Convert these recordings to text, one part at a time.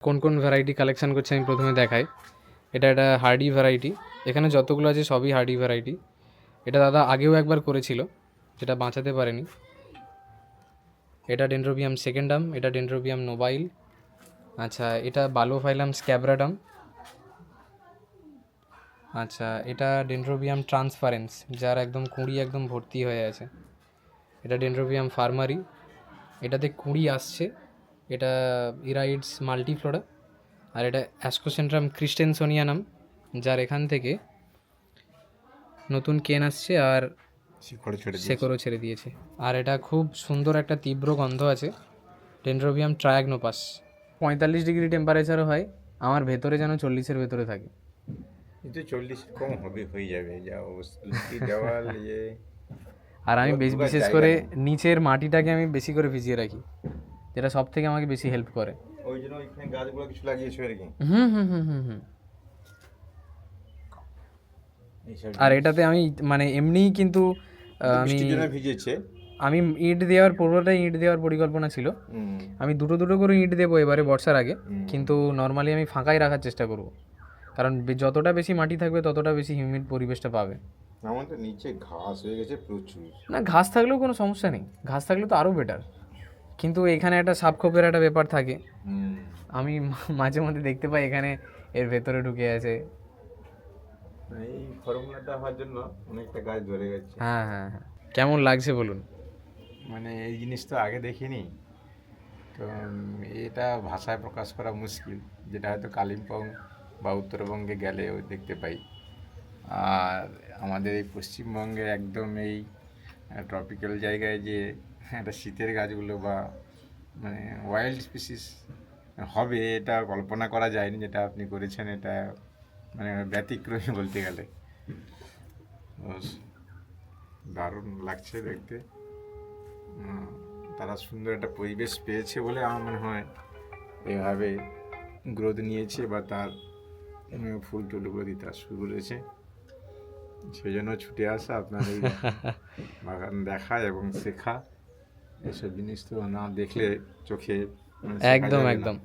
কোন কোন variety collection করছে আমি প্রথমে দেখাই। এটা একটা হার্ডি ভ্যারাইটি, এখানে যতগুলো আছে সবই হার্ডি ভ্যারাইটি। এটা দাদা আগেও একবার করেছিল, যেটা বাঁচাতে পারেনি। এটা ডেনড্রোবিয়াম সেকেন্ডাম, এটা ডেনড্রোবিয়াম নোবাইল। আচ্ছা, এটা বালোফাইলাম স্ক্যাব্রাডাম। আচ্ছা, এটা ডেনড্রোবিয়াম ট্রান্সপারেন্স, যার একদম কুঁড়ি একদম ভর্তি হয়ে আছে। এটা ডেনড্রোবিয়াম ফার্মারি, এটাতে কুঁড়ি আসছে। এটা ইরাইডস মাল্টিফ্লোরা। আর এটা অ্যাস্কোসেন্ট্রাম ক্রিস্টেনসোনিয়ানাম, যার এখান থেকে নতুন কেন আসছে আর শেকড়ও ছেড়ে দিয়েছে। আর এটা খুব সুন্দর একটা তীব্র গন্ধ আছে, ডেনড্রোবিয়াম ট্রায়াগনোপাস। 45 ডিগ্রি টেম্পারেচারও হয়, আমার ভেতরে যেন 40-এর ভেতরে থাকে। কিন্তু 40 কম হবে, হয়ে যাবে যা অবস্থা দেওয়াল ইয়ে। আর আমি বিশেষ করে নিচের মাটিটাকে আমি বেশি করে ভিজিয়ে রাখি, যেটা সব থেকে আমাকে বেশি হেল্প করে। ওই জন্য ওইখানে গাছগুলো কিছু লাগিয়েছো আর কি। হুম। আর এটাতে আমি মানে এমনিই কিন্তু আমি ইট দেওয়ার পুরোটাই ইট দেওয়ার পরিকল্পনা ছিল। আমি দুটো করে ইট দেবো এবারে বর্ষার আগে, কিন্তু নর্মালি আমি ফাঁকাই রাখার চেষ্টা করব, কারণ যতটা বেশি মাটি থাকবে ততটা বেশি হিউমিড পরিবেশটা পাবে। আমাদের নিচে ঘাস হয়ে গেছে প্রচুর। না, ঘাস থাকলেও কোনো সমস্যা নেই, ঘাস থাকলে তো আরও বেটার, কিন্তু এখানে একটা সাপখোপের একটা ব্যাপার থাকে। আমি মাঝে মধ্যে দেখতে পাই এখানে এর ভেতরে ঢুকে আছে। এই ফর্মুলাটা হওয়ার জন্য অনেকটা গাছ ধরে গেছে। হ্যাঁ, কেমন লাগছে বলুন? মানে এই জিনিস তো আগে দেখিনি, তো এটা ভাষায় প্রকাশ করা মুশকিল, যেটা হয়তো কালিম্পং বা উত্তরবঙ্গে গেলেও দেখতে পাই। আর আমাদের এই পশ্চিমবঙ্গে একদম এই ট্রপিক্যাল জায়গায় যে একটা শীতের গাছগুলো বা মানে ওয়াইল্ড স্পিসিস হবে, এটা কল্পনা করা যায়নি। যেটা আপনি করেছেন এটা মানে ব্যতিক্রমী বলতে গেলে। দারুণ লাগছে দেখতে। তারা সুন্দর একটা পরিবেশ পেয়েছে বলে আমার মনে হয় এভাবে গ্রোথ নিয়েছে বা তার ফুল টুলগুলো দিতে শুরু করেছে। সেই জন্য ছুটে আসা আপনার এই বাগান দেখা এবং শেখা, এসব জিনিস তো না দেখলে চোখে একদম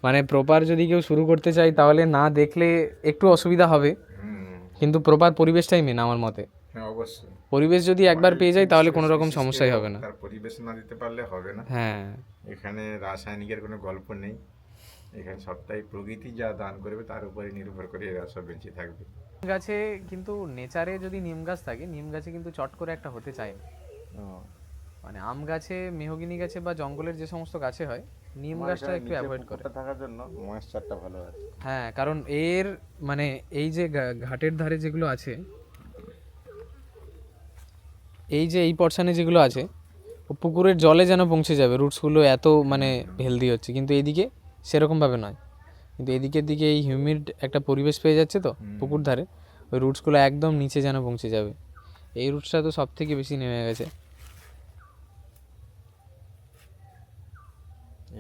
মানে প্রপার যদি কেউ শুরু করতে চাই তাহলে না দেখলে একটু অসুবিধা হবে, কিন্তু প্রপার পরিবেশটাই মেন আমার মতে। হ্যাঁ, অবশ্যই পরিবেশ যদি একবার পেয়ে যায় তাহলে কোনো রকম সমস্যাই হবে না। তার পরিবেশ না দিতে পারলে হবে না। হ্যাঁ, এখানে রাসায়নিকের কোনো গল্প নেই, এখানে সবটাই প্রকৃতি যা দান করবে তার উপরে নির্ভর করে এরা সব বেঁচে থাকবে। গাছে কিন্তু নেচারে যদি নিম গাছ থাকে, নিম গাছে কিন্তু চট করে একটা হতে চায় না। মানে আম গাছে, মেহগিনি গাছে বা জঙ্গলের যে সমস্ত গাছে হয়, নিম গাছটা একটু অ্যাভয়েড করে থাকার জন্য ময়েশ্চারটা ভালো আছে। হ্যাঁ, কারণ এর মানে এই যে ঘাটের ধারে যেগুলো আছে, এই যে এই পর্শনে যেগুলো আছে, ও পুকুরের জলে যেন পৌঁছে যাবে, রুটসগুলো এত মানে হেলদি হচ্ছে। কিন্তু এইদিকে সেরকমভাবে নয়, কিন্তু এদিকের দিকে এই হিউমিড একটা পরিবেশ পেয়ে যাচ্ছে তো পুকুর ধারে, ওই রুটসগুলো একদম নিচে যেন পৌঁছে যাবে। এই রুটসটা তো সব থেকে বেশি নেমে গেছে।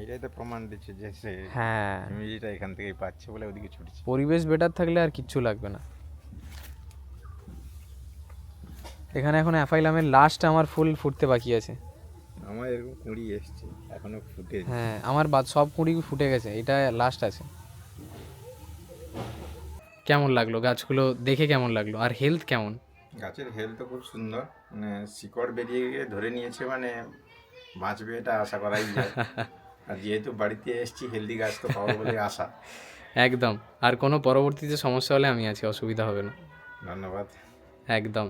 এটাই তো প্রমাণ দিচ্ছে যে সে হ্যাঁ, হিউমিডিটিটা এখান থেকেই পাচ্ছে বলে ওদিকে ছুটছে। পরিবেশ বেটার থাকলে আর কিচ্ছু লাগবে না। এখানে এখন অ্যাফাইলামের লাস্ট আমার ফুল ফুটতে বাকি আছে। আমার এরকম কুঁড়ি এসছে, এখনো ফুটে। হ্যাঁ, আমার বাদ সব কুঁড়ি ফুটে গেছে, এটা লাস্ট আছে। কেমন লাগলো গাছগুলো দেখে, কেমন লাগলো আর হেলথ কেমন? গাছের হেলথ তো খুব সুন্দর, মানে শিকড় বেরিয়ে গিয়ে ধরে নিয়েছে, মানে বাঁচবে এটা আশা করাই যায়। আর যেহেতু বাড়িতে এসেছি, হেলদি গাছ তো পাবো বলে আশা। একদম, আর কোনো পরবর্তীতে সমস্যা হলে আমি আছি, অসুবিধা হবে না। ধন্যবাদ। একদম।